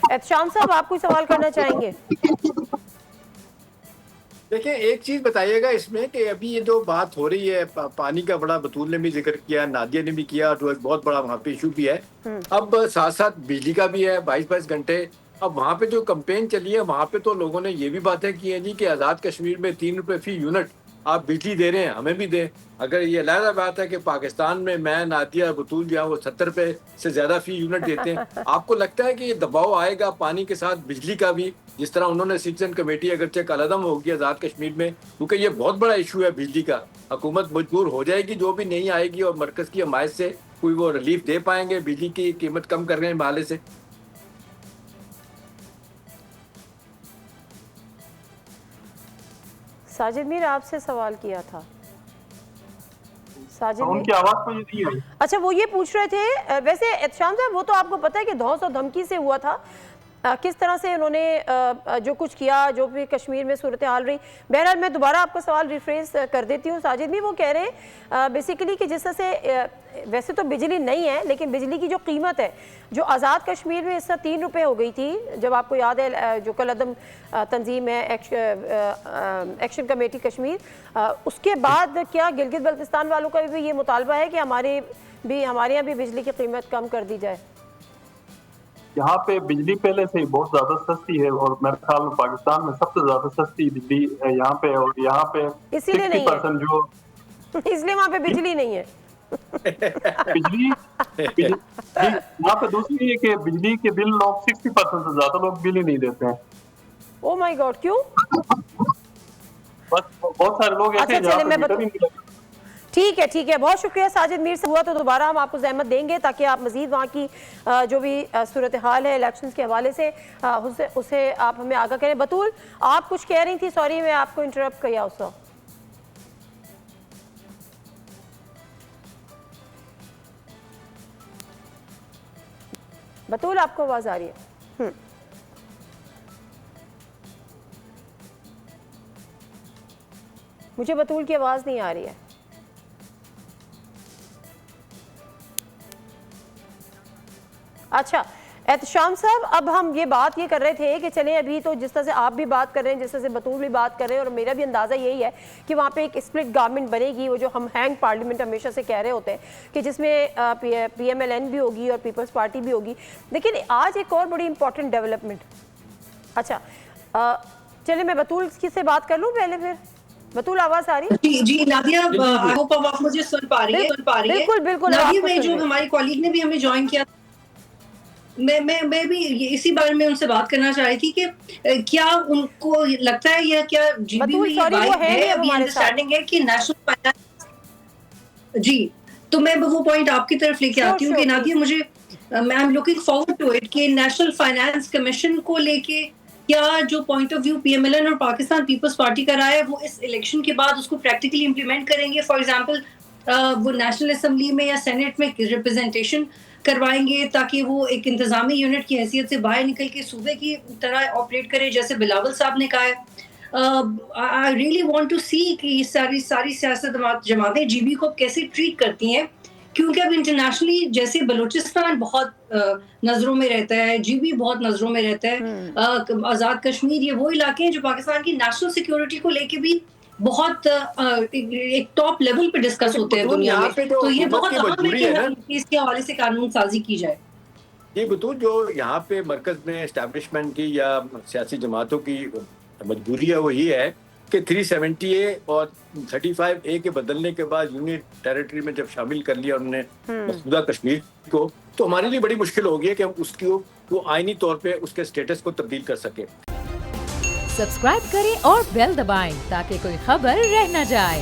एहतशाम साहब, आप कोई सवाल करना चाहेंगे? देखिए, एक चीज बताइएगा इसमें कि अभी ये जो बात हो रही है पानी का, बड़ा बतूल ने भी जिक्र किया, नादिया ने भी किया, तो एक बहुत बड़ा वहाँ पे इशू भी है। अब साथ साथ बिजली का भी है, 22-22 घंटे। अब वहाँ पे जो कंपेन चली है, वहाँ पे तो लोगों ने ये भी बातें की हैं जी कि आज़ाद कश्मीर में 3 रुपए फी यूनिट आप बिजली दे रहे हैं, हमें भी दें। अगर ये अलहदा बात है कि पाकिस्तान में मैं, नादिया, बतूल जो है वो 70 रुपए से ज्यादा फी यूनिट देते हैं, आपको लगता है कि ये दबाव आएगा पानी के साथ बिजली का भी, जिस तरह उन्होंने सिटीजन कमेटी अगरचे कलअदम होगी आज़ाद कश्मीर में, क्योंकि ये बहुत बड़ा इशू है बिजली का। हुकूमत मजबूर हो जाएगी जो भी नहीं आएगी, और मरकज की हमायत से कोई वो रिलीफ दे पाएंगे बिजली की कीमत कम करने के हवाले से? साजिद मीर, आपसे सवाल किया था साजिद उनकी आवाज मुझे नहीं आई। अच्छा, वो ये पूछ रहे थे, वैसे एहतशाम साहब वो तो आपको पता है कि धौंस और धमकी से हुआ था, किस तरह से उन्होंने जो कुछ किया, जो भी कश्मीर में सूरत हाल रही। बहरहाल मैं दोबारा आपका सवाल रिफ्रेस कर देती हूँ। साजिद भी वो कह रहे हैं बेसिकली कि जिस तरह से वैसे तो बिजली नहीं है, लेकिन बिजली की जो कीमत है जो आज़ाद कश्मीर में इस तरह 3 रुपये हो गई थी, जब आपको याद है जो कलअदम तंजीम है एक्शन कमेटी कश्मीर, उसके बाद क्या गिलगित बल्तिस्तान वालों का भी ये मुतालबा है कि हमारे यहाँ भी बिजली की कीमत कम कर दी जाए? यहाँ पे बिजली पहले से ही बहुत ज्यादा सस्ती है, और मेरे ख्याल में पाकिस्तान में सबसे ज्यादा सस्ती बिजली है यहाँ पे। और यहाँ पे इसीलिए नहीं 60% जो इसलिए वहाँ पे बिजली नहीं है। बिजली यहाँ पे दूसरी है कि बिजली के बिल लोग 60% से ज्यादा लोग बिल ही नहीं देते हैं। ओ माय गॉड, क्यों? बस बहुत सारे लोग ऐसे हैं जहाँ पे मीटर ही नहीं लगे। ठीक है, बहुत शुक्रिया साजिद मीर से। हुआ तो दोबारा हम आपको ज़हमत देंगे ताकि आप मज़ीद वहाँ की जो भी सूरत हाल है इलेक्शंस के हवाले से उसे आप हमें आगाह करें। बतूल, आप कुछ कह रही थी, सॉरी मैं आपको इंटरप्ट किया उस वक्त। बतूल, आपको आवाज़ आ रही है? मुझे बतूल की आवाज़ नहीं आ रही है। अच्छा एहतशाम साहब, अब हम ये बात ये कर रहे थे कि चलें अभी तो जिस तरह से आप भी बात कर रहे हैं, जिस तरह से बतूल भी बात कर रहे हैं, और मेरा भी अंदाज़ा यही है कि वहाँ पे एक स्प्लिट गवर्नमेंट बनेगी, वो जो हम हैंग पार्लियामेंट हमेशा से कह रहे होते हैं कि जिसमें PMLN भी होगी और पीपल्स पार्टी भी होगी। लेकिन आज एक और बड़ी इंपॉर्टेंट डेवलपमेंट, अच्छा चलिए मैं बतूल से बात कर लूँ पहले, फिर बतूल आवाज आ रही है? जी नादिया, आई होप आप मुझे सुन पा रही है। बिल्कुल नादिया, मैं जो हमारी कॉलीग ने भी हमें ज्वाइन किया, मैं भी इसी बारे में उनसे बात करना चाह रही थी कि क्या उनको लगता है या क्या जीबी में है अभी अंडरस्टैंडिंग है कि नेशनल फाइनेंस, जी तो मैं वो पॉइंट आपकी तरफ लेके आती हूँ कि नादिया मुझे I am looking forward to it कि नेशनल फाइनेंस कमीशन को लेके क्या जो पॉइंट ऑफ व्यू PMLN और पाकिस्तान पीपल्स पार्टी का रहा है वो इस इलेक्शन के बाद उसको प्रैक्टिकली इम्प्लीमेंट करेंगे। फॉर एग्जांपल वो नेशनल असेंबली में या सेनेट में रिप्रेजेंटेशन करवाएंगे ताकि वो एक इंतजामी यूनिट की हैसियत से बाहर निकल के सूबे की तरह ऑपरेट करे, जैसे बिलावल साहब ने कहा है। आई रियली वांट टू सी कि सारी सियासत जमातें जीबी को कैसे ट्रीट करती हैं, क्योंकि अब इंटरनेशनली जैसे बलूचिस्तान बहुत नजरों में रहता है, जीबी बहुत नजरों में रहता है, आज़ाद कश्मीर, ये वो इलाके हैं जो पाकिस्तान की नेशनल सिक्योरिटी को लेके भी बहुत एक टॉप लेवल पे डिस्कस होते हैं दुनिया में। तो ये बहुत अहम है कि इसके हवाले से कानून साजी की जाए। ये बतूल, जो यहाँ पे मरकज में एस्टैब्लिशमेंट की या सियासी जमातों की मजबूरी है वो ये है कि 370A और 35A के बदलने के बाद यूनियन टेरिटरी में जब शामिल कर लिया उन्होंने मसूदा कश्मीर को, तो हमारे लिए बड़ी मुश्किल होगी है कि हम उसकी वो आईनी तौर पे उसके स्टेटस को तब्दील कर सके। सब्सक्राइब करें और बेल दबाएं ताकि कोई खबर रह न जाए।